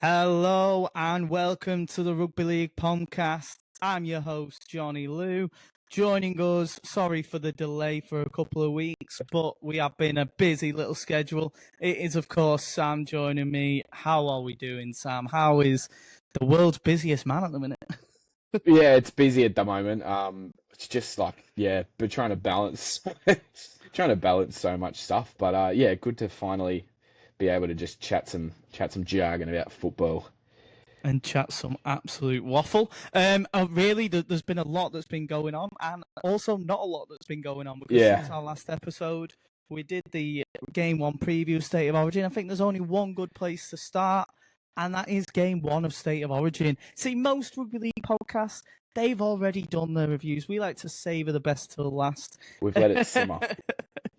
Hello and welcome to the Rugby League Pom-Cast. I'm your host, Johnny Lou. Joining us, sorry for the delay for a couple of weeks, but we have been a busy little schedule. It is, of course, Sam joining me. How are we doing, Sam? How is the world's busiest man at the minute? Yeah, it's busy at the moment. It's just we're trying to balance, trying to balance so much stuff. But yeah, good to finally be able to just chat some jargon about football. And chat some absolute waffle. Really, there's been a lot that's been going on, and also not a lot that's been going on because Yeah, since our last episode, we did the Game 1 preview State of Origin. I think there's only one good place to start, and that is Game 1 of State of Origin. See, most Rugby League podcasts, they've already done their reviews. We like to savour the best till last. we've let it simmer.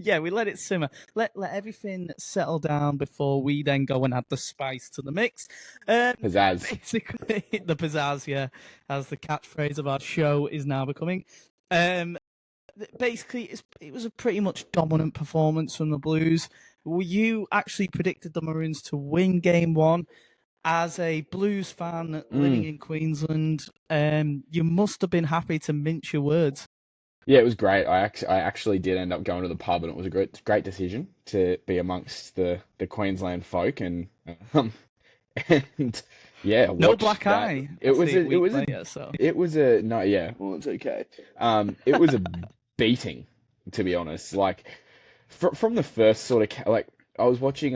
Yeah, we let it simmer. Let everything settle down before we then go and add the spice to the mix. Pizzazz. Basically, the pizzazz, yeah, as the catchphrase of our show is now becoming. Basically, it was a pretty much dominant performance from the Blues. You actually predicted the Maroons to win Game 1. As a Blues fan living in Queensland, you must have been happy to mince your words. Yeah, it was great. I actually did end up going to the pub, and it was a great decision to be amongst the Queensland folk, um, and yeah, No watch black that. eye. It was See it a a it week was a later, so it was a no, yeah, well, it's okay. It was a beating, to be honest. Like from the first sort of like I was watching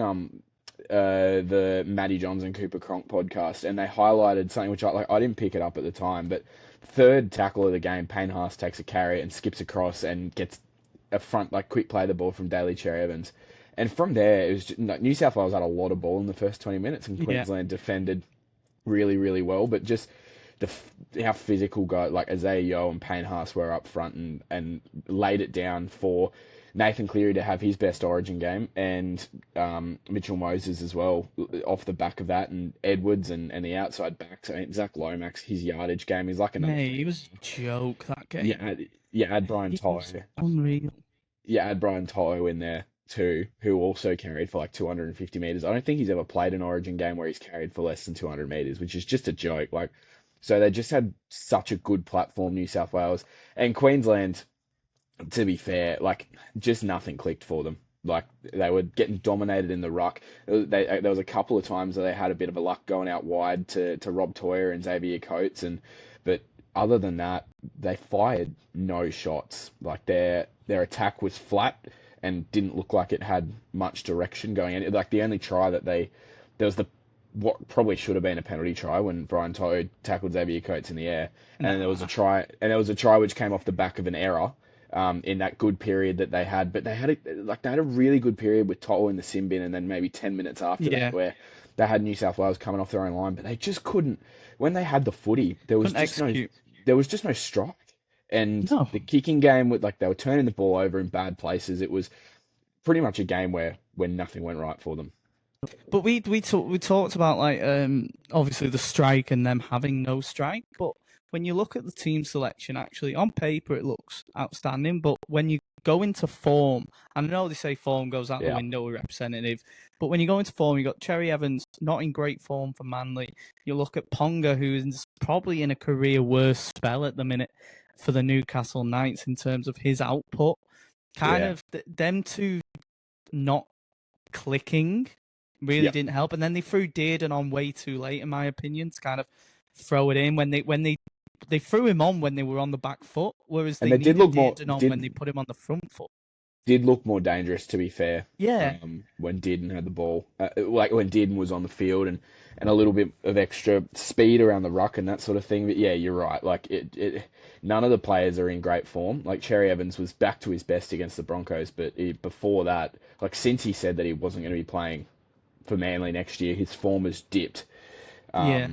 the Matty Johns and Cooper Cronk podcast, and they highlighted something which I didn't pick it up at the time, but third tackle of the game, Payne Haas takes a carry and skips across and gets a front quick play the ball from Daly Cherry Evans. And from there, it was just, no, New South Wales had a lot of ball in the first 20 minutes, and yeah. Queensland defended really, really well. But just how physical guys like Isaiah Yeo and Payne Haas were up front and laid it down for Nathan Cleary to have his best Origin game, and Mitchell Moses as well off the back of that, and Edwards and the outside backs. I mean, Zach Lomax, his yardage game is like another Mate, thing. he was a joke that game. Yeah, yeah, add Brian He To'o. was unreal. Yeah, add Brian To'o in there too, who also carried for like 250 meters. I don't think he's ever played an Origin game where he's carried for less than 200 meters, which is just a joke. So they just had such a good platform, New South Wales and Queensland. To be fair, just nothing clicked for them. Like they were getting dominated in the ruck. There was a couple of times where they had a bit of a luck going out wide to Rob Toyer and Xavier Coates, but other than that, they fired no shots. Like their attack was flat and didn't look like it had much direction going in. Like the only try that there was the what probably should have been a penalty try when Brian To'o tackled Xavier Coates in the air, and there was a Nah. try, which came off the back of an error. In that good period that they had, but they had a really good period with To'o in the sin bin, and then maybe 10 minutes after that Yeah, where they had New South Wales coming off their own line, but they just couldn't. When they had the footy, couldn't execute. there was just no strike, and No. the kicking game with they were turning the ball over in bad places. It was pretty much a game where nothing went right for them. But we talked about obviously the strike and them having no strike, but when you look at the team selection, actually on paper it looks outstanding. But when you go into form, and I know they say form goes out the Yeah, window with representative, but when you go into form, you got Cherry Evans not in great form for Manly. You look at Ponga, who is probably in a career worst spell at the minute for the Newcastle Knights in terms of his output. Kind yeah, of them two not clicking really yeah. didn't help. And then they threw Dearden on way too late, in my opinion, to kind of throw it in when they threw him on when they were on the back foot, whereas And they they did needed look more Dearden on when they put him on the front foot. did look more dangerous, to be fair, Yeah, when Dearden had the ball. Like when Dearden was on the field and a little bit of extra speed around the ruck and that sort of thing. But yeah, you're right. None of the players are in great form. Like Cherry Evans was back to his best against the Broncos, but before that, since he said that he wasn't going to be playing for Manly next year, his form has dipped. yeah,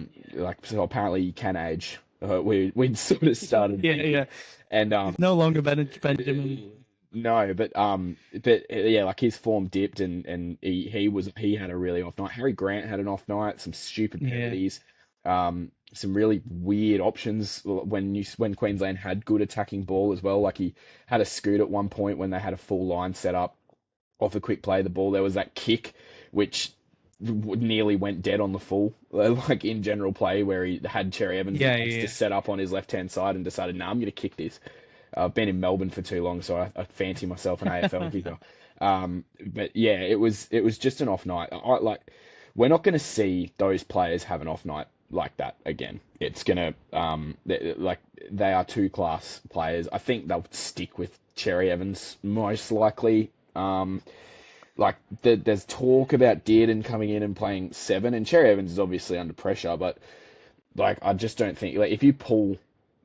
So apparently you can age. We'd sort of started yeah, thinking, yeah. and He's no longer Benjamin. no, but yeah, his form dipped, and he had a really off night. Harry Grant had an off night, some stupid Yeah, penalties, some really weird options when Queensland had good attacking ball as well. Like he had a scoot at one point when they had a full line set up off a quick play of the ball. There was that kick, which nearly went dead on the full, like in general play, where he had Cherry Evans Yeah, nice to yeah, set up on his left-hand side and decided, nah, I'm going to kick this. I've been in Melbourne for too long, so I fancy myself an AFL yeah. kicker. But yeah, it was just an off night. We're not going to see those players have an off night like that again. It's gonna they are two class players. I think they'll stick with Cherry Evans most likely. There's talk about Dearden coming in and playing seven, and Cherry Evans is obviously under pressure, but I just don't think if you pull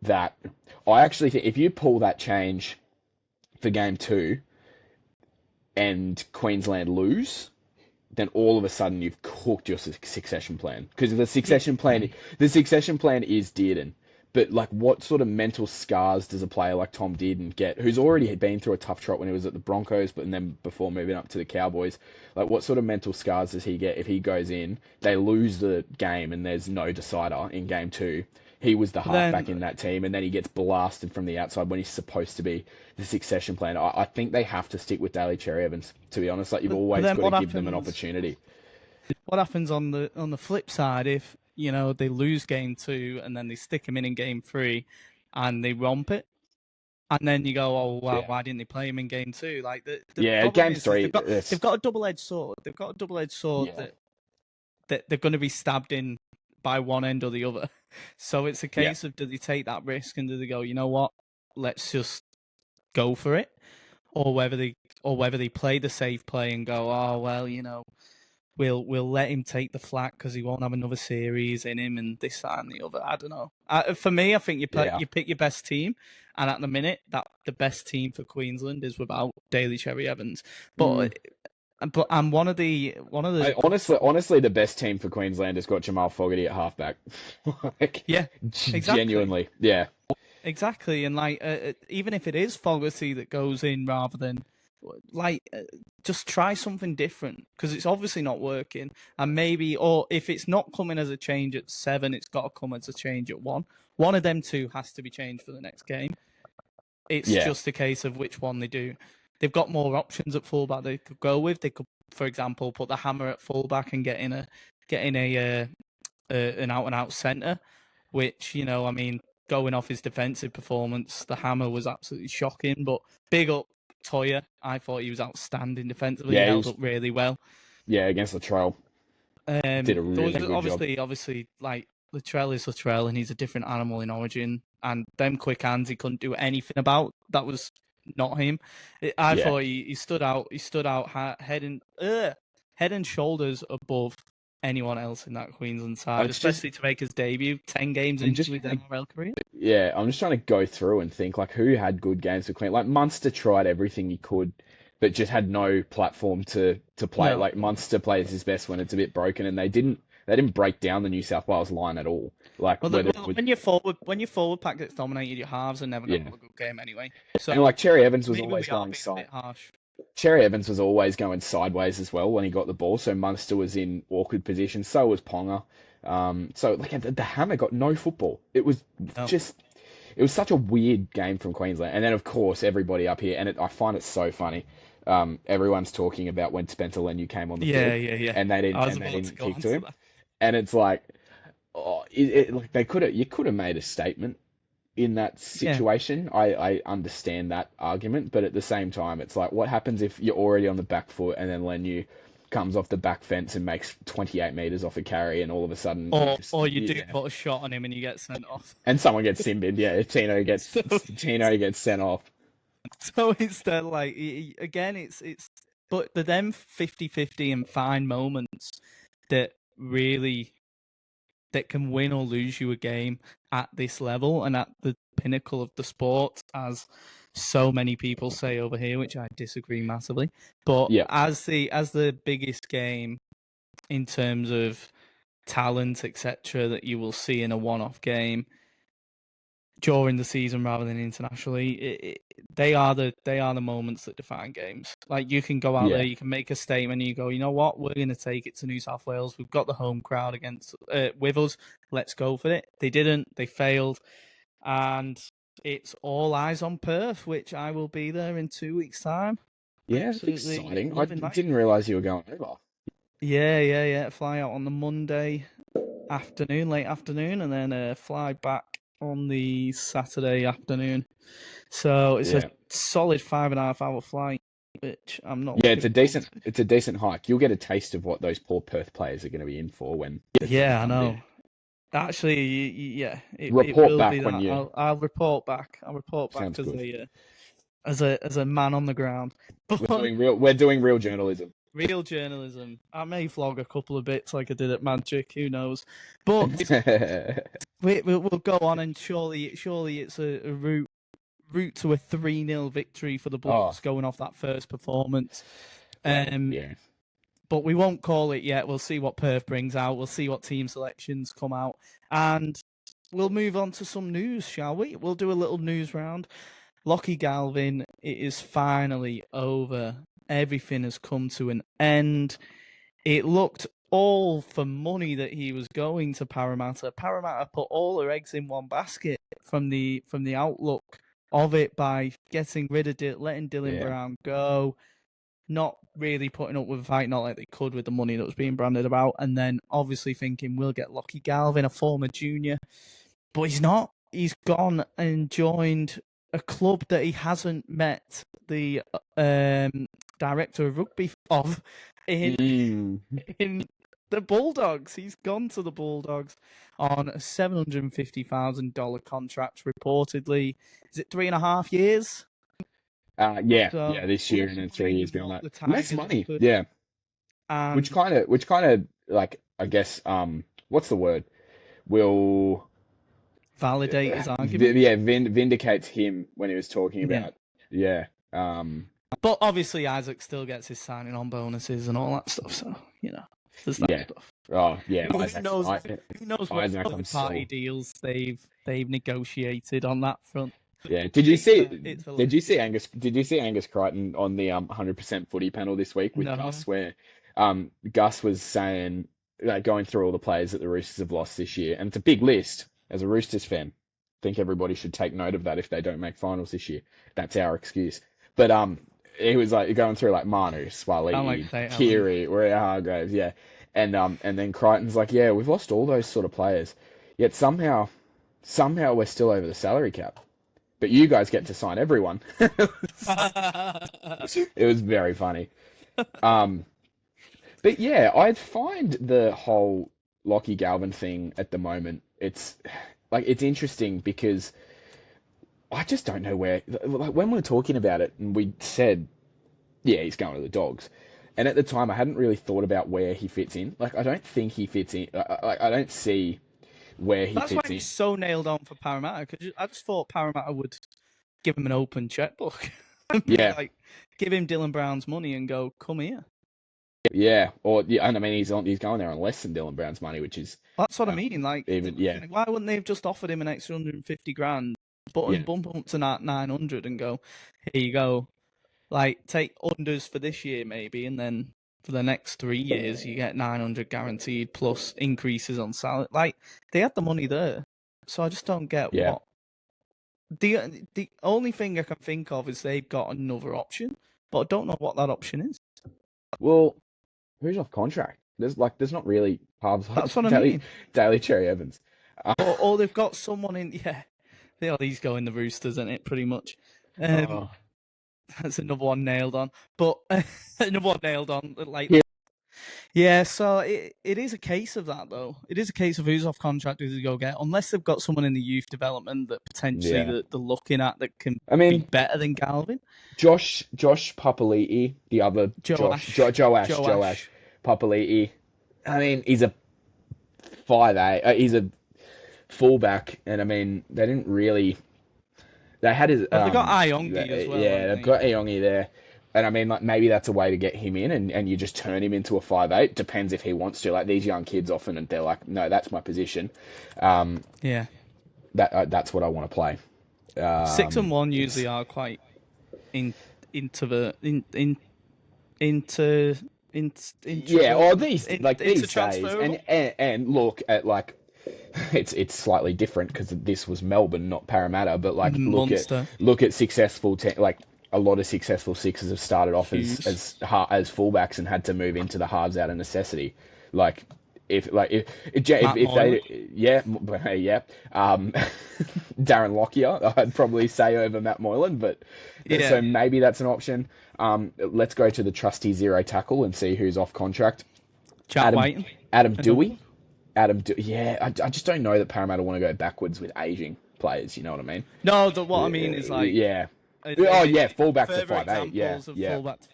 that, I actually think if you pull that change for game two and Queensland lose, then all of a sudden you've cooked your succession plan because the succession plan is Dearden. But what sort of mental scars does a player like Tom Dearden get, who's already been through a tough trot when he was at the Broncos, but then before moving up to the Cowboys? What sort of mental scars does he get if he goes in, they lose the game, and there's no decider in game two? He was the halfback in that team, and then he gets blasted from the outside when he's supposed to be the succession plan. I think they have to stick with Daly Cherry Evans, to be honest. You've always got to give them an opportunity. What happens on the flip side if they lose game two and then they stick him in game three and they romp it, and then you go, oh wow, why didn't they play him in game two? The problem game is three. They've got a double-edged sword. They've got a double-edged sword that they're going to be stabbed in by one end or the other. So it's a case of, do they take that risk and do they go, you know what, let's just go for it, or whether they play the safe play and go, oh well, we'll let him take the flak because he won't have another series in him and this, that, and the other. I don't know. For me, I think you pick your best team, and at the minute, the best team for Queensland is without Daly Cherry Evans. But I'm one of the. Honestly, the best team for Queensland has got Jamal Fogarty at halfback. Exactly. Genuinely, yeah. Exactly, and even if it is Fogarty that goes in rather than just try something different because it's obviously not working, and maybe, or if it's not coming as a change at 7, it's got to come as a change at 1. One of them two has to be changed for the next game. It's just a case of which one they do. They've got more options at fullback they could go with. They could, for example, put the Hammer at fullback and get in an out and out centre, which going off his defensive performance, the Hammer was absolutely shocking. But big up Toya. I thought he was outstanding defensively. He held up really well. Yeah, against Latrell. Did a really good job. Obviously, Latrell is Latrell, and he's a different animal in Origin. And them quick hands, he couldn't do anything about. That was not him. I thought he stood out. He stood out head and shoulders above anyone else in that Queensland side, especially to make his debut 10 games into his NRL career. Yeah, I'm just trying to go through and think who had good games for Queensland. Munster tried everything he could, but just had no platform to play. No. Munster plays his best when it's a bit broken, and they didn't break down the New South Wales line at all. When your forward pack gets dominated, your halves are never going to have a good game anyway. So and Cherry Evans was always going harsh. Cherry Evans was always going sideways as well when he got the ball, so Munster was in awkward positions. So was Ponga. The Hammer got no football. It was it was such a weird game from Queensland. And then of course everybody up here, and I find it so funny. Everyone's talking about when Spencer Leniu came on the field, and they didn't kick to him. And it's you could have made a statement in that situation. I understand that argument, but at the same time, it's what happens if you're already on the back foot and then Leniu comes off the back fence and makes 28 meters off a carry, and all of a sudden, you put a shot on him and you get sent off, and someone gets simbined. Yeah, Tino gets sent off. So instead, again, it's but the them 50-50 and fine moments that can win or lose you a game at this level and at the pinnacle of the sport, as so many people say over here, which I disagree massively. But as the biggest game in terms of talent, etc., that you will see in a one-off game during the season rather than internationally, they are the moments that define games. You can go out there, you can make a statement, and you go, you know what, we're going to take it to New South Wales. We've got the home crowd with us. Let's go for it. They didn't. They failed, and it's all eyes on Perth, which I will be there in 2 weeks' time. Yeah, it's exciting. I didn't realise you were going over. Yeah. Fly out on the Monday afternoon, late afternoon, and then fly back on the Saturday afternoon. So it's a Yeah. solid 5.5 hour flight, which I'm not Yeah, looking forward to. it's a decent hike. You'll get a taste of what those poor Perth players are going to be in for when the team Yeah, I comes in. know. Actually, yeah, it Report will be back when that. you I'll report back. I'll report back sounds good. as a man on the ground. But We're doing real journalism. real journalism. I may vlog a couple of bits like I did at Magic. Who knows? But we'll go on, and surely it's a route to a 3-0 victory for the Oh, Bulldogs going off that first performance. well, Um, yeah. but we won't call it yet. We'll see what Perth brings out. We'll see what team selections come out, and we'll move on to some news, shall we? We'll do a little news round. Lockie Galvin, it is finally over. Everything has come to an end. It looked all for money that he was going to Parramatta. Parramatta put all their eggs in one basket from the outlook of it by getting rid of letting Dylan Yeah. Brown go, not really putting up with a fight, not like they could with the money that was being branded about, and then obviously thinking we'll get Lockie Galvin, a former junior, but he's not. He's gone and joined a club that he hasn't met the director of rugby of in Mm. in the Bulldogs. He's gone to the Bulldogs on a $750,000 contract, reportedly. Is it 3.5 years? Yeah, So yeah, this year and then 3 years beyond what that. the Less Tigers money, offered, yeah. and Which kind of like I guess what's the word? Will validate his argument. yeah, vindicates him when he was talking Yeah. about yeah. Um But obviously Isaac still gets his signing on bonuses and all that stuff, so there's that yeah. stuff. Oh yeah, Who knows? Who knows what Isaac, I'm third party still deals they've negotiated on that front? yeah. It's Did you hilarious. see Angus Crichton on the 100% footy panel this week with No. Gus where Gus was saying like going through all the players that the Roosters have lost this year, and it's a big list. As a Roosters fan, I think everybody should take note of that if they don't make finals this year. That's our excuse. But he was like going through like Manu, Sound like Swaliti, St. Helens. Kiri, Ria Hargraves, yeah. And then Crichton's like, yeah, we've lost all those sort of players. Yet somehow we're still over the salary cap. But you guys get to sign everyone. It was very funny. Um, but yeah, I find the whole Lockie Galvin thing at the moment, it's interesting because I just don't know where, like when we were talking about it and we said, yeah, he's going to the Dogs. And at the time, I hadn't really thought about where he fits in. Like, I don't think he fits in. I don't see where he That's why fits he's in. so nailed on for Parramatta, because I just thought Parramatta would give him an open checkbook and be Yeah, like, give him Dylan Brown's money and go, come here. yeah. Or yeah, and I mean, he's going there on less than Dylan Brown's money, which is That's what I um, mean. Like, even yeah, why wouldn't they have just offered him an extra 150 grand, bump yeah, him up to 900 and go, here you go. Like, take unders for this year maybe, and then for the next 3 years you get 900 guaranteed plus increases on salary. Like, they had the money there, so I just don't get yeah. what. The only thing I can think of is they've got another option, but I don't know what that option is. Well, who's off contract? There's not really halves like That's what I mean. Daly Cherry Evans. Or they've got someone in. Yeah, these go in the Roosters, isn't it? Pretty much. Oh, That's another one nailed on. But another one nailed on. Like, yeah, yeah. So it is a case of that, though. It is a case of who's off contract, who's to go get. Unless they've got someone in the youth development that potentially yeah. they're looking at that can I be mean, better than Galvin. Josh Papali'i, the other Joash Papali'i. I mean, he's a 5'8". He's a fullback, and I mean, they didn't really. They had his Have they got Iongi as well? yeah, they've got Iongi there, and I mean, like maybe that's a way to get him in, and you just turn him into a 5'8". Depends if he wants to. Like these young kids often, and they're like, no, that's my position. Yeah. That's what I want to play. 6 and 1 usually are quite into Yeah, or these like into these days, and look at like it's slightly different because this was Melbourne, not Parramatta, but like Munster. look at successful like a lot of successful sixes have started off as Hughes. as fullbacks and had to move into the halves out of necessity. Like if Matt Moylan. they yeah Darren Lockyer I'd probably say over Matt Moylan, but Yeah. so maybe that's an option. Let's go to the trusty zero tackle and see who's off contract. Jack Adam Whiten. Adam Another Dewey. one. Yeah, I just don't know that Parramatta want to go backwards with aging players. You know what I mean? No, what I mean is like, Yeah. as Oh in yeah, fullback to further 5'8". Yeah, examples of yeah. fullback to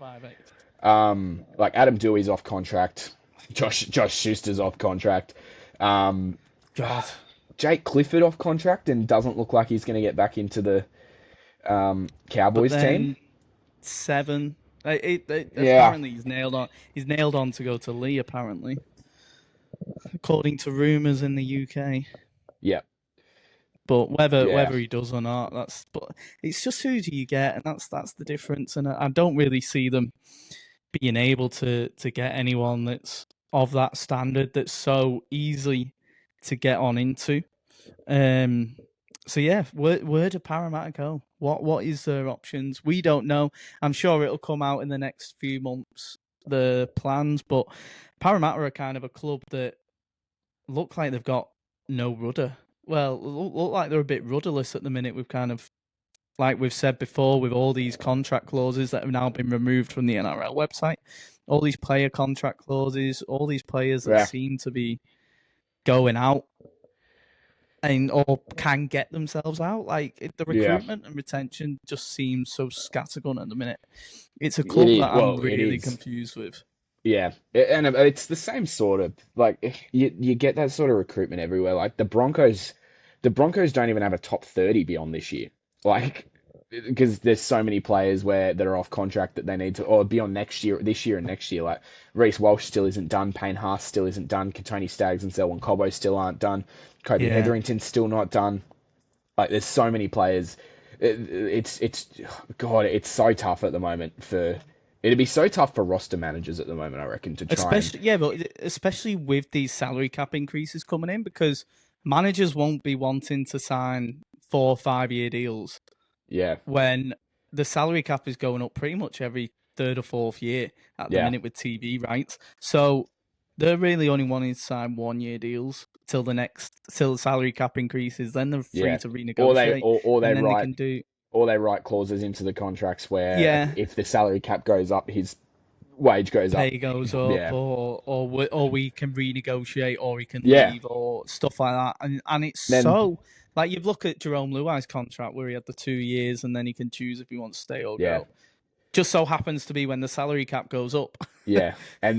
5'8". Like Adam Dewey's off contract. Josh Schuster's off contract. Um, God. Jake Clifford off contract and doesn't look like he's going to get back into the But Cowboys team. then 7. Yeah, Apparently he's nailed on. He's nailed on to go to Lee. Apparently, according to rumours in the UK. yeah, But whether yeah, he does or not, but it's just who do you get, and that's the difference. And I don't really see them being able to get anyone that's of that standard that's so easy to get on into. So yeah, where do Parramatta go? What is their options? We don't know. I'm sure it'll come out in the next few months, the plans, but Parramatta are kind of a club that look like they've got no rudder. Well, look like they're a bit rudderless at the minute. We've kind of, like we've said before, with all these contract clauses that have now been removed from the NRL website, all these player contract clauses, all these players that yeah, seem to be going out and or can get themselves out. Like the yeah. recruitment and retention just seems so scattergun at the minute. It's a It club is. that I'm Well, it really is. confused with. Yeah, and it's the same sort of like you get that sort of recruitment everywhere. Like the Broncos don't even have a top 30 beyond this year. Like because there's so many players that are off contract that they need to or beyond next year, this year and next year. Like Reece Walsh still isn't done, Payne Haas still isn't done, Katoni Staggs and Selwyn Cobbo still aren't done, Kobe Yeah, Hetherington's still not done. Like there's so many players. It's God, it's so tough at the moment for. It'd be so tough for roster managers at the moment, I reckon, to try and especially with these salary cap increases coming in, because managers won't be wanting to sign 4 or 5 year deals yeah, when the salary cap is going up pretty much every third or fourth year at the yeah. minute with TV rights. So they're really only wanting to sign 1 year deals till the salary cap increases. Then they're free Yeah, to or they renegotiate, or they and then they write can do clauses into the contracts where yeah, if the salary cap goes up, his wage goes up. pay goes up, Yeah, or we can renegotiate, or we can yeah. leave, or stuff like that. And it's Then so like you look at Jerome Luai's contract where he had the 2 years, and then he can choose if he wants to stay or yeah, go. Just so happens to be when the salary cap goes up. yeah, and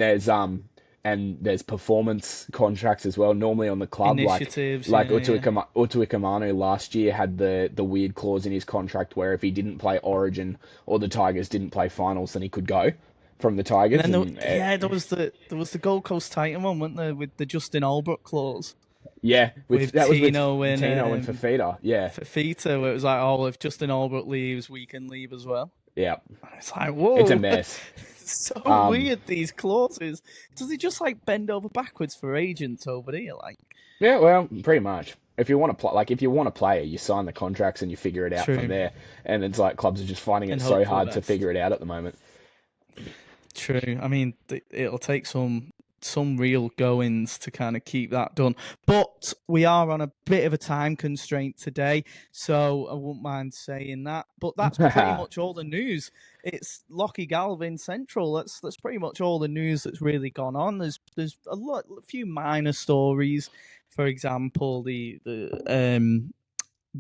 there's performance contracts as well. Normally on the club, Initiatives, like yeah. Utuikamanu last year had the weird clause in his contract where if he didn't play Origin or the Tigers didn't play finals, then he could go from the Tigers. And then there was the Gold Coast Titan one, wasn't there, with the Justin Albrook clause yeah, with that was with Tino and Fafita. Yeah, Fafita, where it was like, oh, if Justin Albrook leaves, we can leave as well. yeah, And it's like, it's a whoa, mess. so Um, weird, these clauses. Does he just like bend over backwards for agents over here? Like, Yeah, well, pretty much. If you want to play, like if you want to play it, you sign the contracts and you figure it out from true, there. And it's like clubs are just finding it and so hope for the hard to best. figure it out at the moment. True. I mean, it'll take some real goings to kind of keep that done. But we are on a bit of a time constraint today, so I wouldn't mind saying that. But that's pretty much all the news. It's Lockie Galvin Central. That's pretty much all the news that's really gone on. There's a few minor stories. For example, the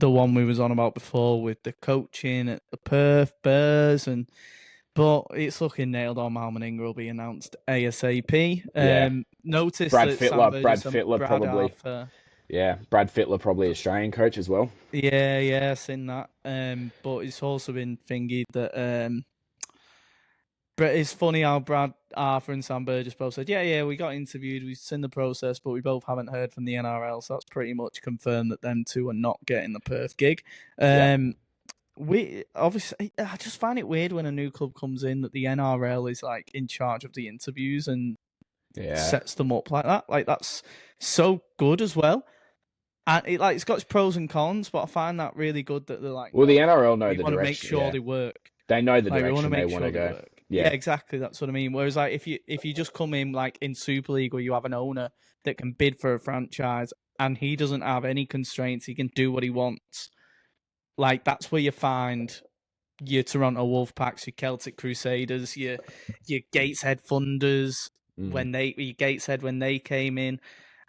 one we was on about before with the coaching at the Perth Bears but it's looking nailed on. Mal Meninga will be announced ASAP. Yeah, Notice Brad that Fittler, Sam Brad Burgess and Fittler Brad probably. Arthur. Yeah, Brad Fittler probably Australian coach as well. Yeah, seen that. But it's also been thingied that. But it's funny how Brad Arthur and Sam Burgess both said, yeah, we got interviewed, we've seen the process, but we both haven't heard from the NRL, so that's pretty much confirmed that them two are not getting the Perth gig. Yeah, We obviously, I just find it weird when a new club comes in that the NRL is like in charge of the interviews and yeah. sets them up like that. Like that's so good as well. And it's got its pros and cons, but I find that really good that they're like, Well, the NRL know we the want to make direction. sure Yeah, they work. They know the Like, we want to direction they make want sure to they go. work. Yeah, Yeah. exactly. That's what I mean. Whereas, like, if you just come in like in Super League, where you have an owner that can bid for a franchise and he doesn't have any constraints, he can do what he wants. Like, that's where you find your Toronto Wolfpacks, your Celtic Crusaders, your Gateshead Thunders Mm. your Gateshead when they came in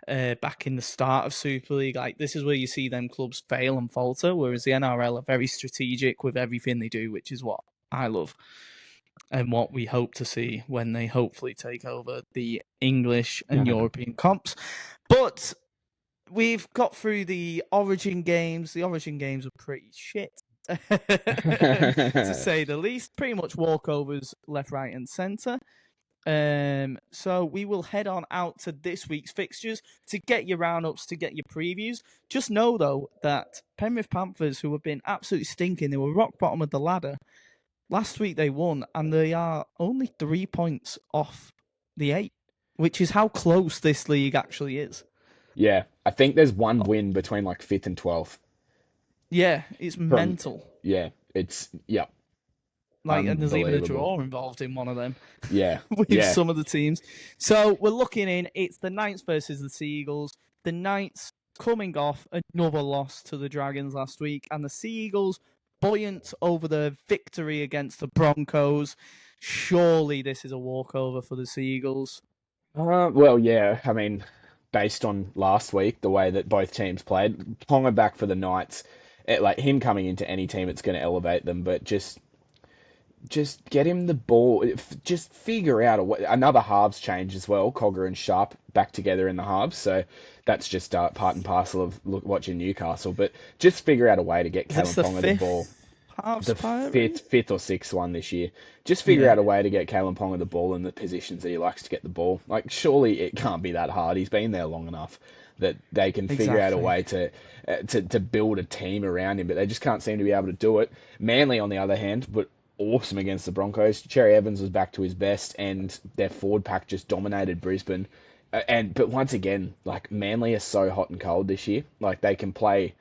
back in the start of Super League. Like, this is where you see them clubs fail and falter, whereas the NRL are very strategic with everything they do, which is what I love and what we hope to see when they hopefully take over the English and European comps. But we've got through the Origin games. The Origin games are pretty shit, to say the least. Pretty much walkovers left, right, and centre. So we will head on out to this week's fixtures to get your roundups, to get your previews. Just know, though, that Penrith Panthers, who have been absolutely stinking, they were rock bottom of the ladder. Last week they won, and they are only 3 points off the 8, which is how close this league actually is. Yeah, I think there's one win between like 5th and 12th. Yeah, it's mental. Yeah, yeah. Like, and there's even a draw involved in one of them. Yeah, with some of the teams. So we're looking in. It's the Knights versus the Seagulls. The Knights coming off another loss to the Dragons last week, and the Seagulls buoyant over the victory against the Broncos. Surely this is a walkover for the Seagulls. Well, yeah. I mean, based on last week, the way that both teams played, Ponga back for the Knights, like him coming into any team, it's going to elevate them. But just get him the ball. Just figure out another halves change as well. Cogger and Sharp back together in the halves, so that's just part and parcel of watching Newcastle. But just figure out a way to get Kalen Ponga the ball. The fifth or sixth one this year. Just figure out a way to get Kalen Ponga the ball in the positions that he likes to get the ball. Like, surely it can't be that hard. He's been there long enough that they can figure out a way to build a team around him, but they just can't seem to be able to do it. Manly, on the other hand, but awesome against the Broncos. Cherry Evans was back to his best, and their forward pack just dominated Brisbane. But once again, like, Manly are so hot and cold this year. Like, they can play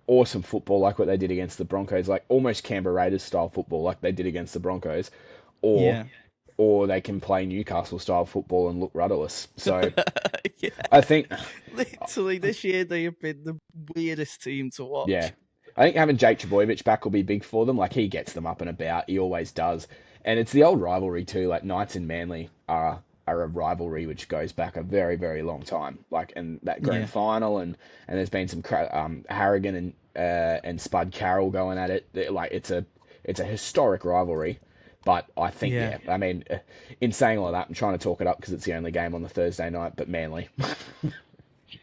awesome football like what they did against the Broncos, like almost Canberra Raiders style football like they did against the Broncos, or they can play Newcastle style football and look rudderless. So I think literally this year they have been the weirdest team to watch. Yeah. I think having Jake Trbojevic back will be big for them. Like, he gets them up and about. He always does. And it's the old rivalry too. Like, Knights and Manly are a rivalry which goes back a very, very long time. Like, and that grand final, and there's been some Harrigan and Spud Carroll going at it. Like, it's a historic rivalry. But I think, I mean, in saying all of that, I'm trying to talk it up because it's the only game on the Thursday night, but Manly.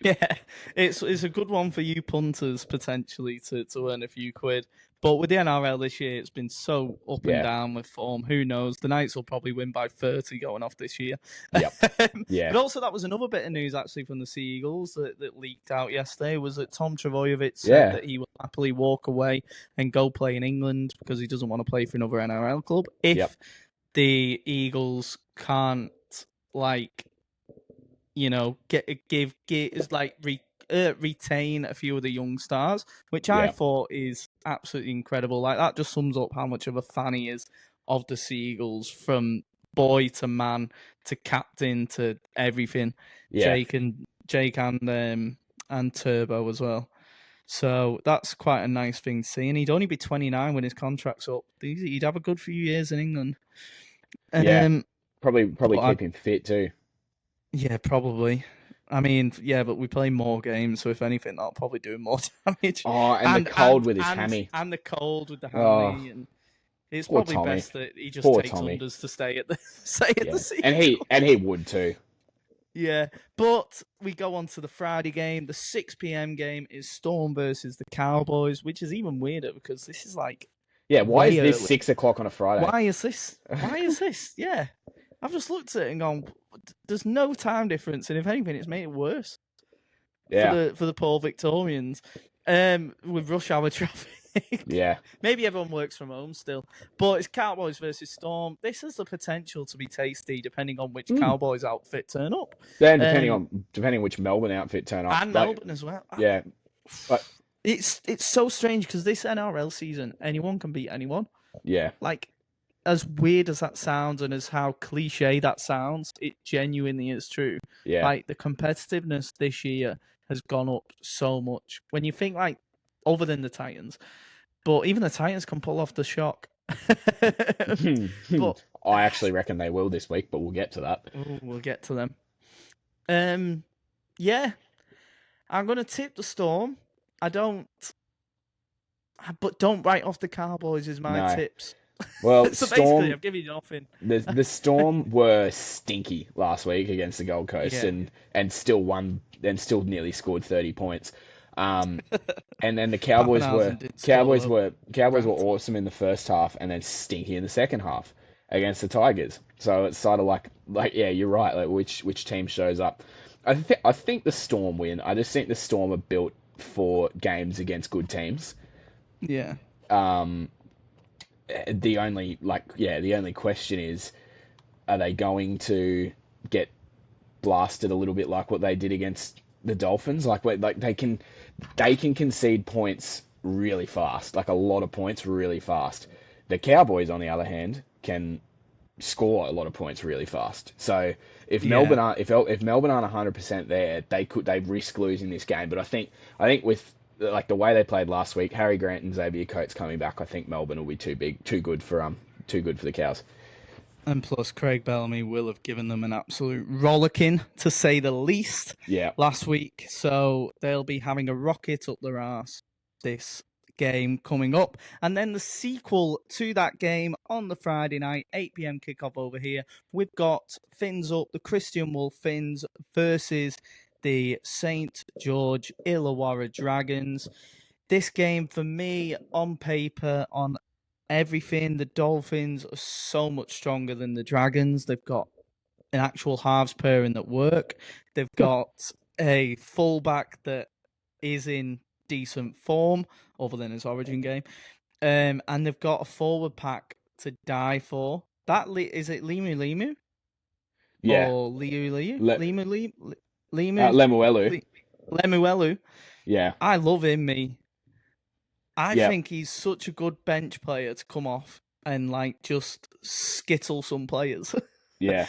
Yeah, it's a good one for you punters, potentially, to earn a few quid. But with the NRL this year, it's been so up and down with form. Who knows? The Knights will probably win by 30 going off this year. Yep. But also, that was another bit of news, actually, from the Sea Eagles that leaked out yesterday, was that Tom Trbojevic said that he will happily walk away and go play in England because he doesn't want to play for another NRL club if the Eagles can't, like, you know, retain a few of the young stars, which I thought is absolutely incredible. Like, that just sums up how much of a fan he is of the Seagulls, from boy to man to captain to everything. Jake and Turbo as well. So that's quite a nice thing to see. And he'd only be 29 when his contract's up. He'd have a good few years in England. Probably keep him fit too. Yeah, probably. I mean, but we play more games, so if anything, that'll probably do more damage. Oh, and the cold with his hammy. And the cold with the hammy. And it's probably best that he just takes unders to stay at the Seagulls. And he would too. Yeah, but we go on to the Friday game. The 6 p.m. game is Storm versus the Cowboys, which is even weirder because this is like... Yeah, why is this 6 o'clock on a Friday? Why is this? Yeah. I've just looked at it and gone, there's no time difference, and if anything, it's made it worse. For the poor Victorians, with rush hour traffic. Yeah. Maybe everyone works from home still, but it's Cowboys versus Storm. This has the potential to be tasty, depending on which Cowboys outfit turn up. Then depending on which Melbourne outfit turn up, and Melbourne as well. Yeah, but it's so strange because this NRL season, anyone can beat anyone. Yeah. Like, as weird as that sounds and as how cliche that sounds, it genuinely is true. Yeah. Like the competitiveness this year has gone up so much. When you think like other than the Titans, but even the Titans can pull off the shock. But I actually reckon they will this week, but we'll get to that. we'll get to them. Yeah, I'm gonna tip the Storm. But don't write off the Cowboys as my No. tips. Well, So basically, Storm. I've given you nothing. The Storm were stinky last week against the Gold Coast, Yeah. and still won and still nearly scored 30 points. And then the Pappenhausen did Cowboys score were a awesome in the first half, and then stinky in the second half against the Tigers. So it's sort of like yeah, you're right. Like which team shows up? I think the Storm win. I just think the Storm are built for games against good teams. Yeah. The only question is, are they going to get blasted a little bit like what they did against the Dolphins? Like they can concede points really fast, like a lot of points really fast. The Cowboys, on the other hand, can score a lot of points really fast. So if Melbourne aren't 100% there, they risk losing this game. But I think with like the way they played last week, Harry Grant and Xavier Coates coming back, I think Melbourne will be too good for the Cows. And plus, Craig Bellamy will have given them an absolute rollicking, to say the least, last week. So they'll be having a rocket up their arse this game coming up. And then the sequel to that game on the Friday night, 8 p.m. kickoff over here. We've got Fins up, the Christian Wolf Fins versus the St. George Illawarra Dragons. This game, for me, on paper, on everything, the Dolphins are so much stronger than the Dragons. They've got an actual halves pairing that work. They've got a fullback that is in decent form, other than his Origin game. And they've got a forward pack to die for. Is it Limu? Yeah. Or Liu? Lemuelu. Lemuelu. Yeah. I love him, me. I think he's such a good bench player to come off and like just skittle some players. Yeah.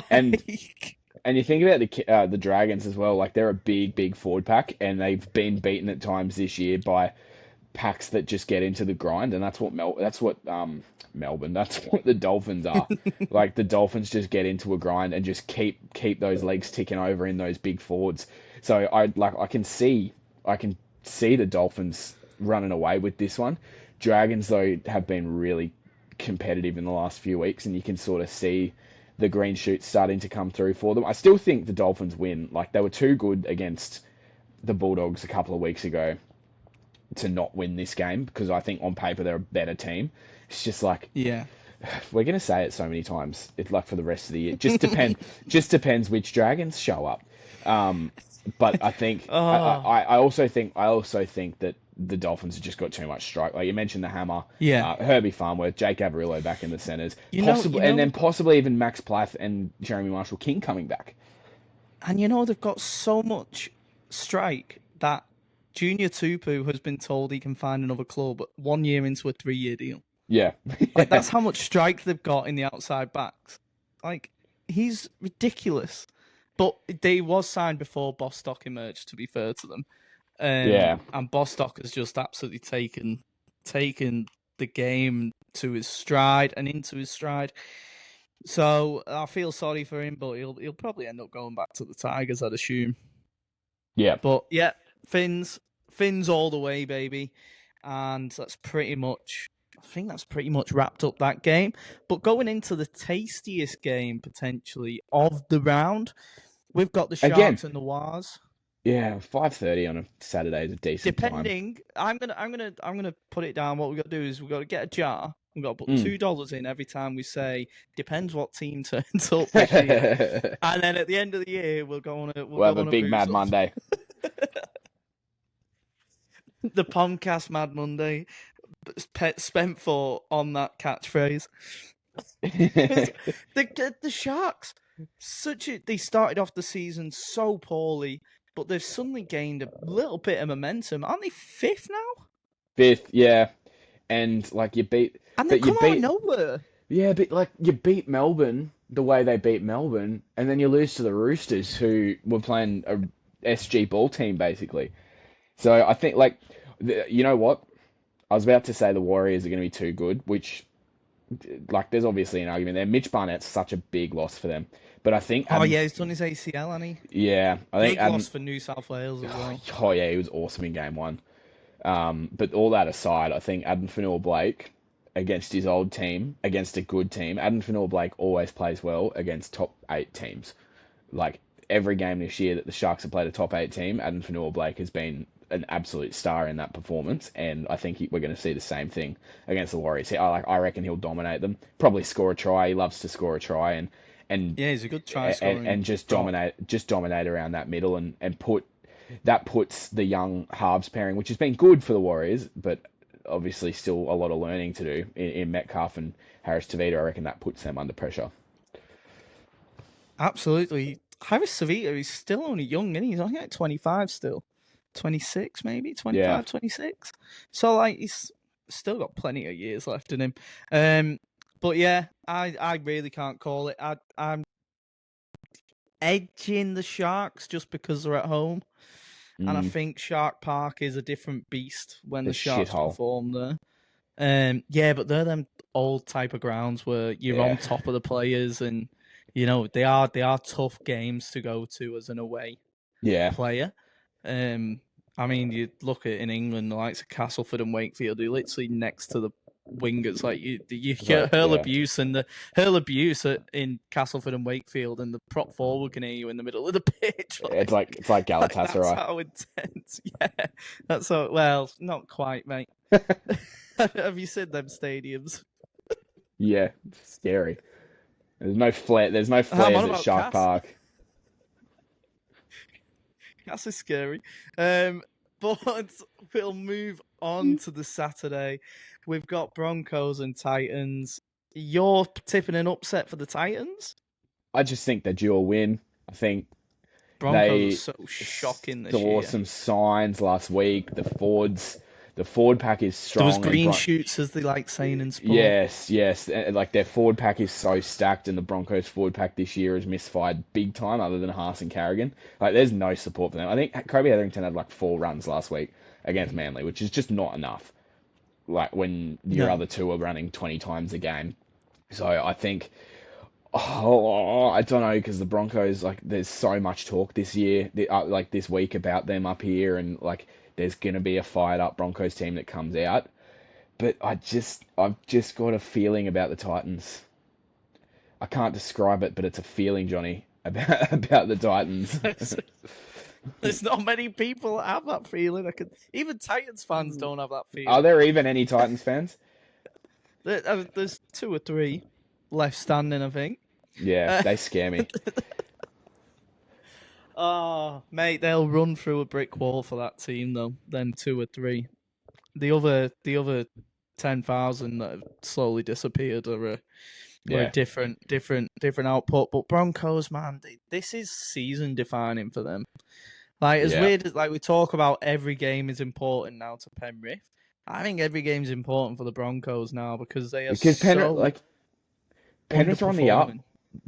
And you think about the Dragons as well, like they're a big forward pack, and they've been beaten at times this year by packs that just get into the grind, and that's what Melbourne, that's what the Dolphins are. Like the Dolphins just get into a grind and just keep those legs ticking over in those big forwards. So I can see the Dolphins running away with this one. Dragons though have been really competitive in the last few weeks, and you can sort of see the green shoots starting to come through for them. I still think the Dolphins win. Like they were too good against the Bulldogs a couple of weeks ago to not win this game, because I think on paper they're a better team. It's just like, we're gonna say it so many times. It's like for the rest of the year. Just depends which Dragons show up. But I think I also think that the Dolphins have just got too much strike. Like you mentioned, the hammer, Herbie Farnworth, Jake Averillo back in the centres, possibly even Max Plath and Jeremy Marshall King coming back. And they've got so much strike that Junior Tupu has been told he can find another club 1 year into a 3-year deal. Yeah. Like that's how much strike they've got in the outside backs. Like he's ridiculous. But they was signed before Bostock emerged, to be fair to them. And Bostock has just absolutely taken the game to his stride and into his stride. So I feel sorry for him, but he'll probably end up going back to the Tigers, I'd assume. Yeah. But yeah, Fins all the way, baby. And that's pretty much wrapped up that game. But going into the tastiest game potentially of the round, we've got the Sharks and the Wars. Yeah, 5:30 on a Saturday is a decent time. I'm gonna put it down. What we've got to do is we've got to get a jar. We've got to put $2 in every time we say depends what team turns up this year. And then at the end of the year we'll have a big Mad Monday. The Pom-Cast Mad Monday spent on that catchphrase. The Sharks, they started off the season so poorly, but they've suddenly gained a little bit of momentum. Aren't they 5th now? 5th, yeah. And like you beat, and they come out of nowhere. Yeah, but like you beat Melbourne the way they beat Melbourne, and then you lose to the Roosters, who were playing a SG ball team basically. So I think like, you know what? I was about to say the Warriors are going to be too good, which like there's obviously an argument there. Mitch Barnett's such a big loss for them, but I think Oh yeah, he's done his ACL, hasn't he? yeah, I think Big Adam. loss for New South Wales as well. Oh yeah, he was awesome in game one. But all that aside, I think Adam Fanua-Blake against his old team, against a good team, Adam Fanua-Blake always plays well against top 8 teams. Like every game this year that the Sharks have played a top 8 team, Adam Fanua-Blake has been an absolute star in that performance, and I think we're going to see the same thing against the Warriors. I reckon he'll dominate them. Probably score a try. He loves to score a try and Yeah, he's a good try scoring and just prop. dominate around that middle and puts the young halves pairing, which has been good for the Warriors, but obviously still a lot of learning to do in Metcalf and Harris Tavita. I reckon that puts them under pressure. Absolutely. Harris Tavita, he's still only young, and he's only like 25 still. 26 maybe, Yeah, 25, 26. So like he's still got plenty of years left in him. But yeah, I really can't call it. I'm edging the Sharks just because they're at home. And I think Shark Park is a different beast when the it's Sharks shithole. perform there. Yeah, but they're them old type of grounds where you're Yeah, on top of the players, and they are tough games to go to as an away yeah, player. I mean, you look at in England, the likes of Castleford and Wakefield, you're literally next to the wingers. Like you so hurl yeah. abuse and the hurl abuse in Castleford and Wakefield, and the prop forward can hear you in the middle of the pitch. It's like That's Galatasaray. how intense. Yeah, that's so. Well, not quite, mate. Have you seen them stadiums? Yeah, it's scary. There's no flair. There's no I'm on flares at about Shark Cass. Park. Cass is scary. But we'll move on to the Saturday. We've got Broncos and Titans. You're tipping an upset for the Titans? I just think they're due a win. I think Broncos are they so shocking this saw year. some signs last week. The Ford pack is There was strong, and green shoots, as they like saying in sport. yes, and like their forward pack is so stacked, and the Broncos forward pack this year has misfired big time, other than Haas and Carrigan. Like there's no support for them. I think Kobe Hetherington had like 4 runs last week against Manly, which is just not enough. Like when your No. other two are running 20 times a game. So I think, oh, I don't know, because the Broncos, like, there's so much talk this year, like this week, about them up here, and like, there's gonna be a fired up Broncos team that comes out. But I've just got a feeling about the Titans. I can't describe it, but it's a feeling, Johnny, about the Titans. There's not many people that have that feeling. Even Titans fans don't have that Are feeling. there even any Titans fans? There's 2 or 3 left standing, I think. Yeah, they scare me. Oh, mate, they'll run through a brick wall for that team, though. Them 2 or 3. The other 10,000 that have slowly disappeared are a Yeah, different output. But Broncos, man, this is season defining for them. Like as yeah. weird as like we talk about, every game is important now to Penrith. I think every game is important for the Broncos now because they are Because so Penrith are on the up. underperforming.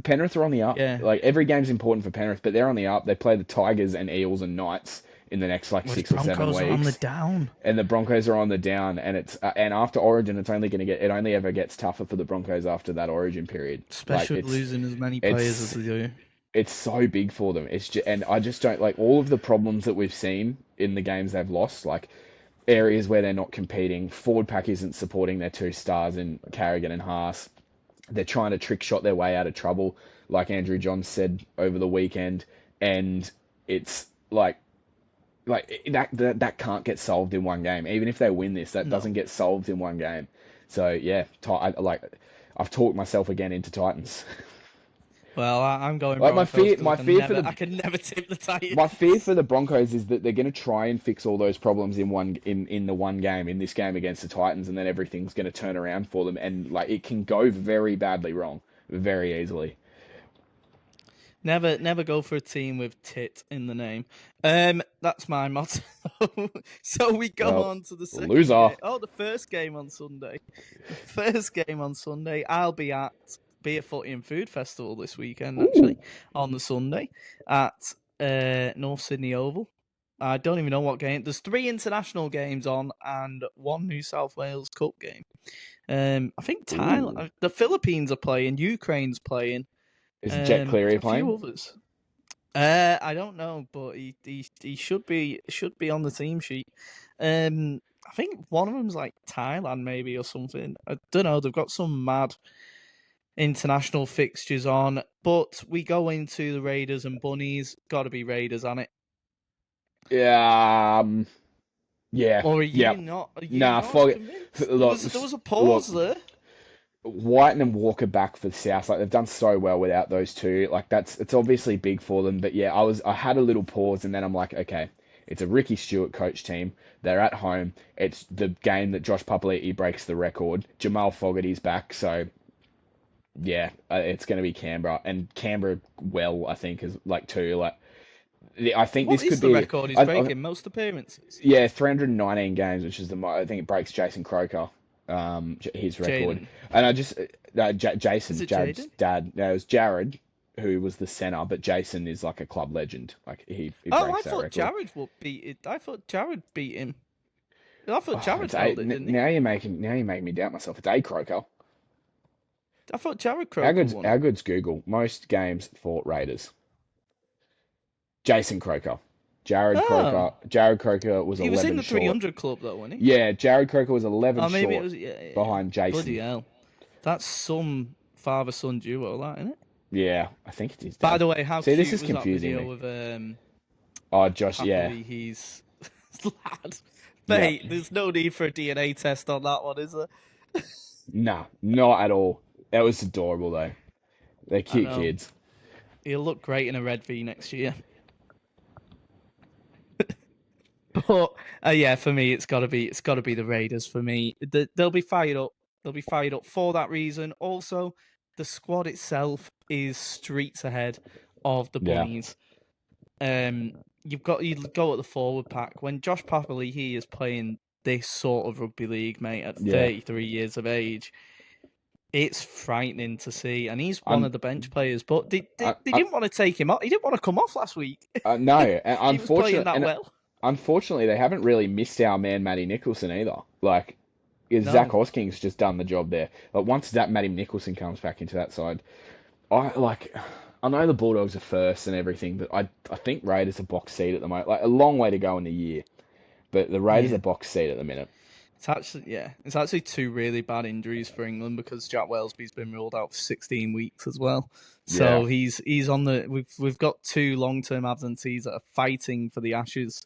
Penrith are on the up. Yeah, Like every game's important for Penrith, but they're on the up. They play the Tigers and Eels and Knights in the next like well, the 6 or 7 Broncos are on the weeks, down, and the Broncos are on the down. And it's and after Origin, it only ever gets tougher for the Broncos after that Origin period. Like especially losing as many players as it's they do. it's so big for them. And I just don't like all of the problems that we've seen in the games they've lost. Like areas where they're not competing, forward pack isn't supporting their 2 stars in Carrigan and Haas. They're trying to trick shot their way out of trouble, like Andrew Johns said over the weekend, and it's like that can't get solved in one game. Even if they win this, that No. doesn't get solved in one game. So yeah, I've talked myself again into Titans. Well, I'm going Like Broncos because my fear for I can never tip the my fear Titans. for the Broncos is that they're going to try and fix all those problems in the one game, in this game against the Titans, and then everything's going to turn around for them, and like it can go very badly wrong very easily. Never go for a team with tit in the name. That's my motto. So we go on to the second loser. game. Oh, the first game on Sunday. I'll be at Beer Footy and Food Festival this weekend, actually, on the Sunday at North Sydney Oval. I don't even know what game. There's 3 international games on and 1 New South Wales Cup game. I think Thailand, the Philippines are playing, Ukraine's playing. Is Jet Cleary a playing? few others. I don't know, but he should be on the team sheet. I think one of them's like Thailand, maybe, or something. I don't know. They've got some mad international fixtures on, but we go into the Raiders and Bunnies. Got to be Raiders on it. Yeah. Yeah. Or are you not? Are you not convinced? There was a pause there. Whiten and Walker back for the South. Like, they've done so well without those two. Like, it's obviously big for them. But yeah, I had a little pause, and then I'm like, okay, it's a Ricky Stewart coach team. They're at home. It's the game that Josh Papali'i breaks the record. Jamal Fogarty's back, so yeah, it's going to be Canberra, and Canberra I think is like too like. I think What this could the be record he's breaking? Most appearances. Yeah, 319 games, which is I think it breaks Jason Croker, his record. Jaden. And I just Jason, Jared's Jaden? dad. No, it was Jared who was the center, but Jason is like a club legend. Like he breaks that record. I thought Jared would beat it. I thought Jared beat him. I thought Jared held it, didn't he? Now you're making me doubt myself. It's A Croker. I thought Jared Croker won. How good's Google? Most games for Raiders. Jason Croker. Jared Croker was 11 He was in the short. 300 club, though, wasn't he? Yeah, Jared Croker was 11 short maybe it was, behind Jason. Bloody hell. That's some father-son duo, that, isn't it? Yeah, I think it is. By the way, how cute this is was confusing that video of Josh, happily he's lad. Mate, there's no need for a DNA test on that one, is there? Nah, not at all. That was adorable, though. They're cute kids. He'll look great in a red V next year. But yeah, for me, it's got to be the Raiders. For me, they'll be fired up. They'll be fired up for that reason. Also, the squad itself is streets ahead of the Bunnies. You go at the forward pack when Josh Papali'i is playing this sort of rugby league, mate, at 33 years of age. It's frightening to see, and he's one of the bench players. But they didn't want to take him off. He didn't want to come off last week. No, and he was playing that well. Unfortunately, they haven't really missed our man Matty Nicholson either. Like, Zach Hosking's just done the job there. But once that Matty Nicholson comes back into that side, I know the Bulldogs are first and everything, but I think Raiders are box seat at the moment. Like, a long way to go in the year, but the Raiders are box seat at the minute. It's actually 2 really bad injuries for England because Jack Wellesby's been ruled out for 16 weeks as well. So he's on the. We've got 2 long-term absentees that are fighting for the Ashes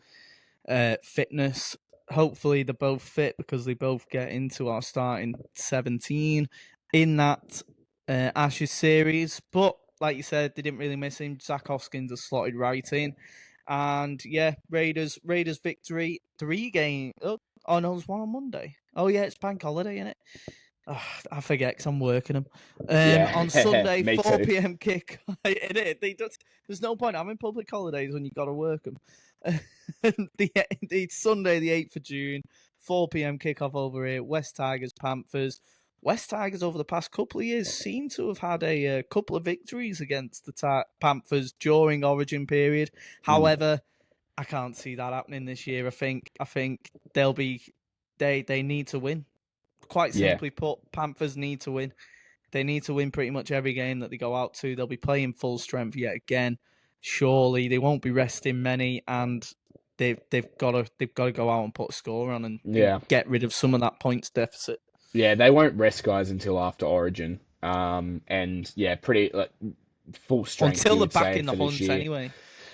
fitness. Hopefully they're both fit because they both get into our starting 17 in that Ashes series. But like you said, they didn't really miss him. Zach Hoskins has slotted right in, and yeah, Raiders victory 3 game. Oh no, there's one on Monday. Oh yeah, it's bank holiday, isn't it? Oh, I forget because I'm working them. On Sunday, 4 p.m. kick. There's no point having public holidays when you got to work them. The Sunday, the 8th of June, 4 p.m. kickoff over here. West Tigers, Panthers. West Tigers over the past couple of years seem to have had a couple of victories against the Panthers during Origin period. However, I can't see that happening this year. I think they need to win. Quite simply put, Panthers need to win. They need to win pretty much every game that they go out to. They'll be playing full strength yet again. Surely they won't be resting many, and they've got to go out and put a score on and get rid of some of that points deficit. Yeah, they won't rest guys until after Origin. And yeah, pretty full strength until they're back in the hunt anyway.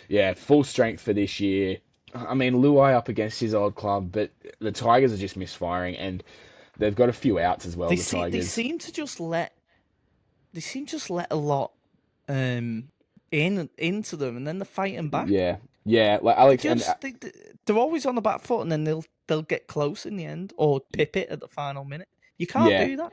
Yeah, full strength for this year. I mean, Luai up against his old club, but the Tigers are just misfiring, and they've got a few outs as well. Tigers. They seem to just let a lot into them, and then they're fighting back. Yeah, like Alex. They're always on the back foot, and then they'll get close in the end or pip it at the final minute. You can't do that.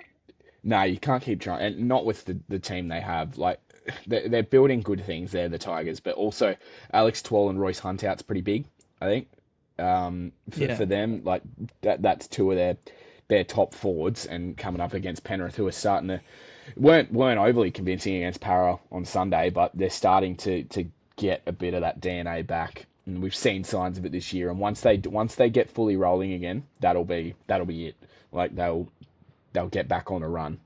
No, you can't keep trying, and not with the team they have. Like, they're building good things there, the Tigers, but also Alex Twal and Royce Hunt out's pretty big, I think. For Yeah. them, like that's two of their top forwards, and coming up against Penrith, who are starting to weren't overly convincing against Para on Sunday, but they're starting to get a bit of that DNA back, and we've seen signs of it this year. And once they get fully rolling again, that'll be it. Like they'll get back on a run.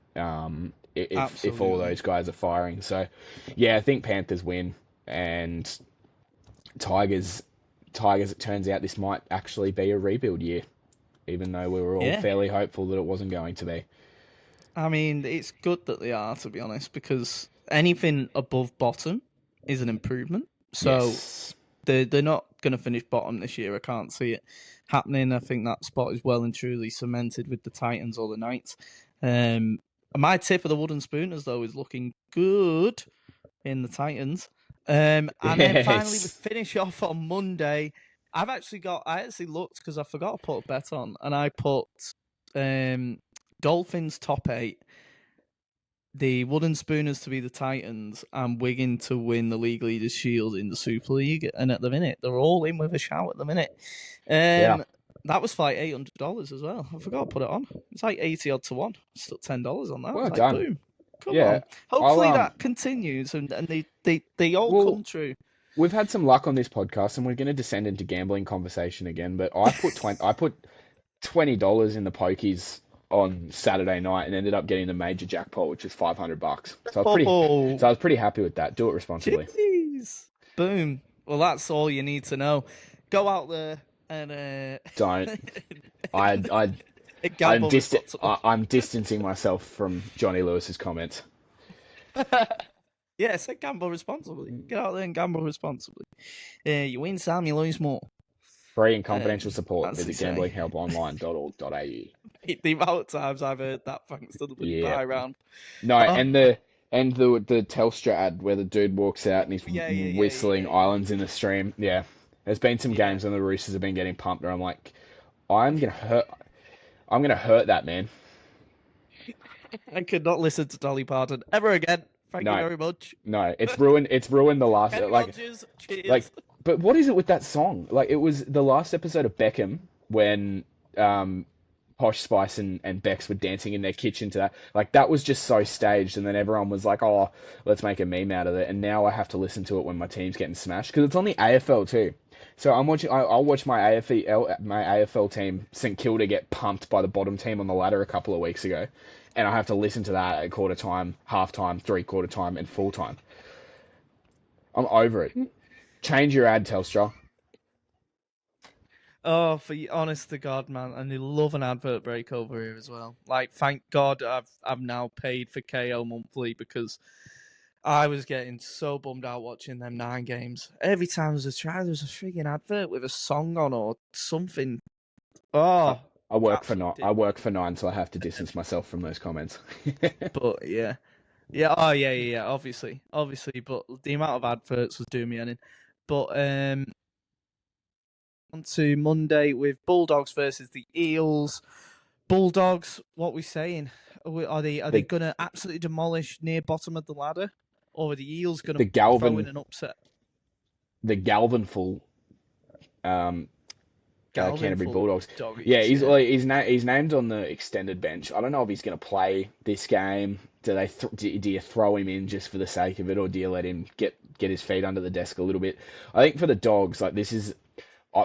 If all Absolutely. those guys are firing. So yeah, I think Panthers win, and Tigers. Tigers. It turns out this might actually be a rebuild year, even though we were all Yeah. fairly hopeful that it wasn't going to be. I mean, it's good that they are, to be honest, because anything above bottom is an improvement. So Yes. they're not going to finish bottom this year. I can't see it happening. I think that spot is well and truly cemented with the Titans or the Knights. My tip of the wooden spooners, though, is looking good in the Titans. And then finally, we Yes. finish off on Monday. I actually looked because I forgot to put a bet on, and I put Dolphins top 8, the Wooden Spooners to be the Titans, and Wigan to win the League Leaders Shield in the Super League. And at the minute, they're all in with a shout at the minute. Yeah. That was like $800 as well. I forgot to put it on. It's like 80 odd to 1. Stuck $10 on that. Well It's like, done. boom. Come Yeah. on. Hopefully I'll that continues and they all Well, come true. we've had some luck on this podcast, and we're going to descend into gambling conversation again. But I put $20 in the pokies on Saturday night, and ended up getting the major jackpot, which is $500. Oh, So I was pretty happy with that. Do it responsibly. jeez. Boom. Well, that's all you need to know. Go out there and Don't. I gamble responsibly. I'm distancing myself from Johnny Lewis's comments. Yeah, say gamble responsibly. Get out there and gamble responsibly. You win some, you lose more. Free and confidential support. As Visit they say. gamblinghelponline.org.au. The amount of times I've heard that thanks to the bloody Yeah. buy round. No, Oh. and the Telstra ad where the dude walks out and he's Yeah. whistling Islands in the Stream. Yeah, there's been some games when the Roosters have been getting pumped, where I'm like, I'm gonna hurt that man. I could not listen to Dolly Parton ever again. Thank you No. very much. No, it's ruined the last Kenny like Rogers, cheers. like. But what is it with that song? Like, it was the last episode of Beckham when Posh Spice and Bex were dancing in their kitchen to that. Like, that was just so staged, and then everyone was like, "Oh, let's make a meme out of it." And now I have to listen to it when my team's getting smashed, because it's on the AFL too. So I'm watching. I'll watch my AFL team, St Kilda, get pumped by the bottom team on the ladder a couple of weeks ago, and I have to listen to that at quarter time, half time, 3/4 time, and full time. I'm over it. Change your ad, Telstra. Oh, honest to God, man, and they love an advert break over here as well. Like, thank God I've now paid for KO monthly, because I was getting so bummed out watching them 9 games. Every time there's a try, there's a frigging advert with a song on or something. Oh, I work for absolutely. 9, so I have to distance myself from those comments. But yeah. Oh yeah. Obviously. But the amount of adverts was doing me in. But on to Monday with Bulldogs versus the Eels. Bulldogs, what we saying? Are they the going to absolutely demolish near bottom of the ladder, or are the Eels going the to throw in Galvin an upset? the Galvin full Galvin Canterbury full Bulldogs. Yeah, doggies. Yeah. he's named on the extended bench. I don't know if he's going to play this game. Do you throw him in just for the sake of it, or do you let him get his feet under the desk a little bit? I think for the Dogs, like, this is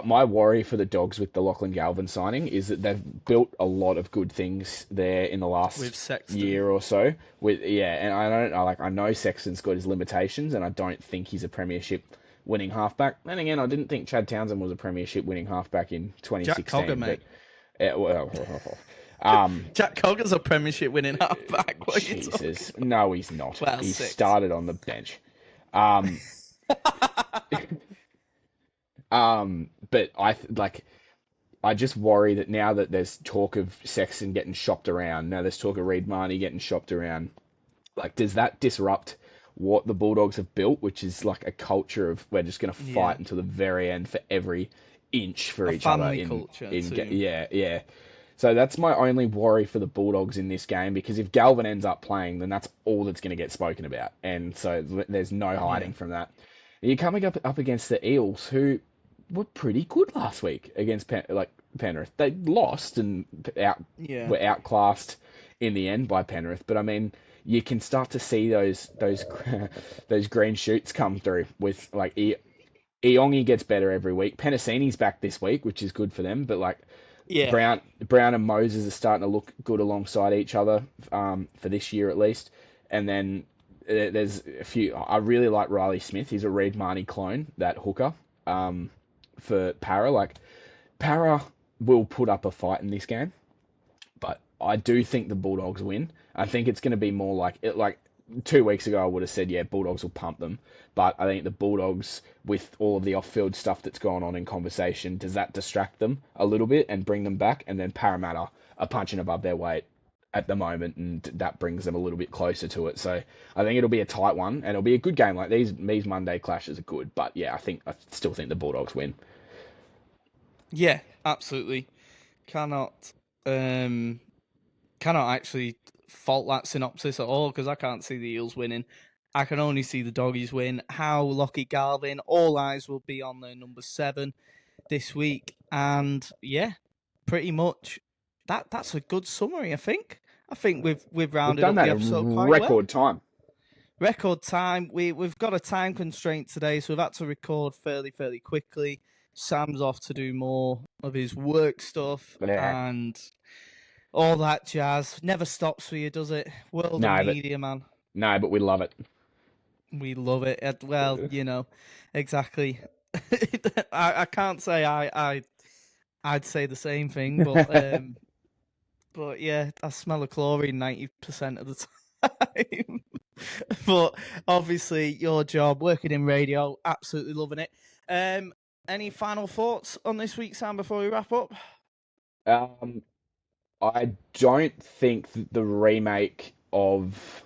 my worry for the Dogs with the Lachlan Galvin signing, is that they've built a lot of good things there in the last With Sexton. year or so. And I know Sexton's got his limitations, and I don't think he's a premiership winning halfback. And again, I didn't think Chad Townsend was a premiership winning halfback in Jack 2016. Cogger, mate. Um, Jack Cogger's a premiership winning halfback. What are you talking? Jesus, no, he's not. Well, He 6. started on the bench. Um, but I just worry that now that there's talk of Sexton getting shopped around, now there's talk of Reid Marnie getting shopped around, like, does that disrupt what the Bulldogs have built, which is like a culture of, we're just going to fight Yeah. until the very end for every inch for A each other family culture too. yeah. So that's my only worry for the Bulldogs in this game, because if Galvin ends up playing, then that's all that's going to get spoken about. And so there's no Yeah. hiding from that. You're coming up against the Eels, who were pretty good last week against Penrith. They lost and Yeah. were outclassed in the end by Penrith. But I mean, you can start to see those green shoots come through with like Iongi gets better every week. Penasini's back this week, which is good for them. But like Yeah. Brown and Moses are starting to look good alongside each other for this year at least. And then there's a few. I really like Riley Smith. He's a Reid Marnie clone, that hooker for Para. Like Para will put up a fight in this game, but I do think the Bulldogs win. I think it's going to be more like it. Like 2 weeks ago, I would have said, yeah, Bulldogs will pump them. But I think the Bulldogs, with all of the off-field stuff that's going on in conversation, does that distract them a little bit and bring them back? And then Parramatta are punching above their weight at the moment, and that brings them a little bit closer to it. So I think it'll be a tight one, and it'll be a good game. Like these Monday clashes are good, but yeah, I still think the Bulldogs win. Yeah, absolutely. Cannot actually fault that synopsis at all, because I can't see the Eels winning. I can only see the Doggies win. How lucky Galvin. All eyes will be on their number 7 this week. And yeah, pretty much that's a good summary, I think. I think we've rounded We've done up that the in episode quite record time. Record time. We've got a time constraint today, so we've had to record fairly quickly. Sam's off to do more of his work stuff and all that jazz. Never stops for you, does it? World of media, man. No, but we love it. We love it. Well, exactly. I can't say I'd say the same thing, but but yeah, I smell a chlorine 90% of the time. But obviously, your job working in radio, absolutely loving it. Any final thoughts on this week, Sam, before we wrap up? I don't think the remake of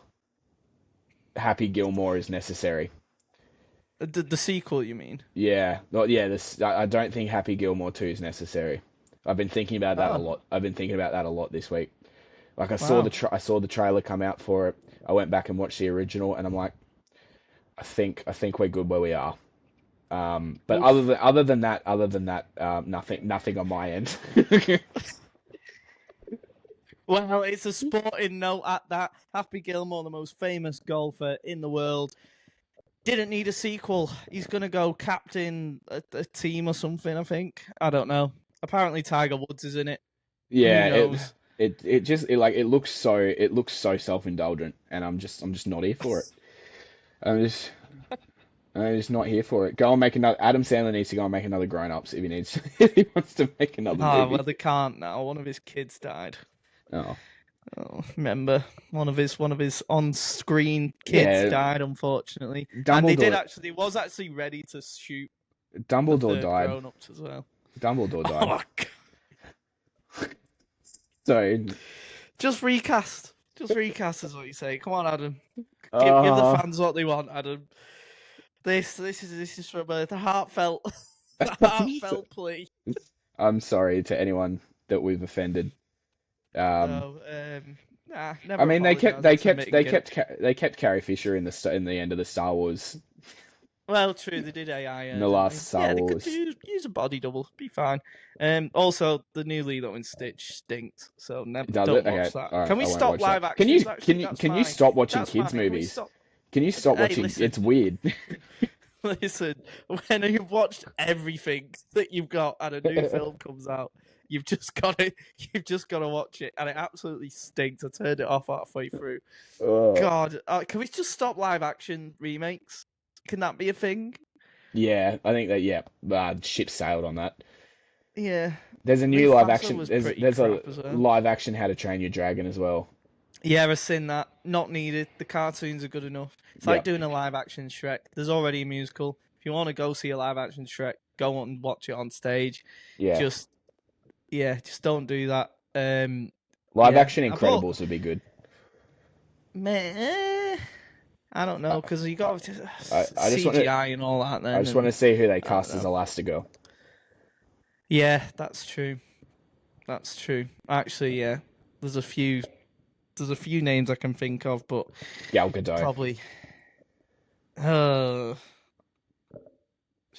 Happy Gilmore is necessary. The sequel, you mean? Yeah, I don't think Happy Gilmore 2 is necessary. I've been thinking about that a lot. I've been thinking about that a lot this week. Like I saw the trailer come out for it. I went back and watched the original, and I'm like, I think we're good where we are. But other than that, nothing on my end. Well, it's a sporting note at that. Happy Gilmore, the most famous golfer in the world, didn't need a sequel. He's going to go captain a team or something, I think. I don't know. Apparently Tiger Woods is in it. Yeah, it looks so self-indulgent, and I'm just not here for it. I'm just not here for it. Go and make another. Adam Sandler needs to go and make another Grown Ups if he needs. If he wants to make another movie. Well, they can't now. One of his kids died. Oh, remember, one of his on-screen kids died, unfortunately. Dumbledore, He was actually ready to shoot. Dumbledore died. Grown-ups as well. Dumbledore died. Oh my God. So, just recast. Just recast is what you say. Come on, Adam. Give the fans what they want, Adam. This is from the heartfelt plea. I'm sorry to anyone that we've offended. Never. I mean, they kept Carrie Fisher in the end of the Star Wars. Well, true, they did AI in the last Star Wars. They could use a body double, be fine. Also, the new Lilo and Stitch stinks, so don't watch that. Right, can we stop live action? Can you stop watching kids movies? Can you stop watching? Listen. It's weird. Listen, when you've watched everything that you've got and a new film comes out, you've just got to watch it, and it absolutely stinks. I turned it off halfway through. God, can we just stop live action remakes? Can that be a thing? Yeah, I think that ship sailed on that. Yeah. There's a new live action. There's a live action How to Train Your Dragon as well. Yeah, I've seen that. Not needed. The cartoons are good enough. It's like doing a live action Shrek. There's already a musical. If you want to go see a live action Shrek, go on and watch it on stage. Yeah. Just don't do that. Live action Incredibles would be good. I don't know, because you got CGI and all that. Then I just want to see who they cast as Elastigirl. Yeah, that's true. That's true. Actually, yeah. There's a few names I can think of, but Gal Gadot. probably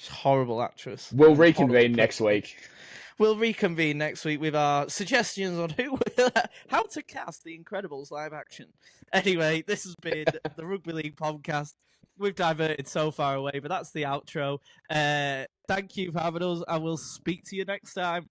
horrible actress. We'll And horrible reconvene next person. week. We'll reconvene next week with our suggestions on how to cast The Incredibles live action. Anyway, this has been the Rugby League Pom-Cast. We've diverted so far away, but that's the outro. Thank you for having us, and we'll speak to you next time.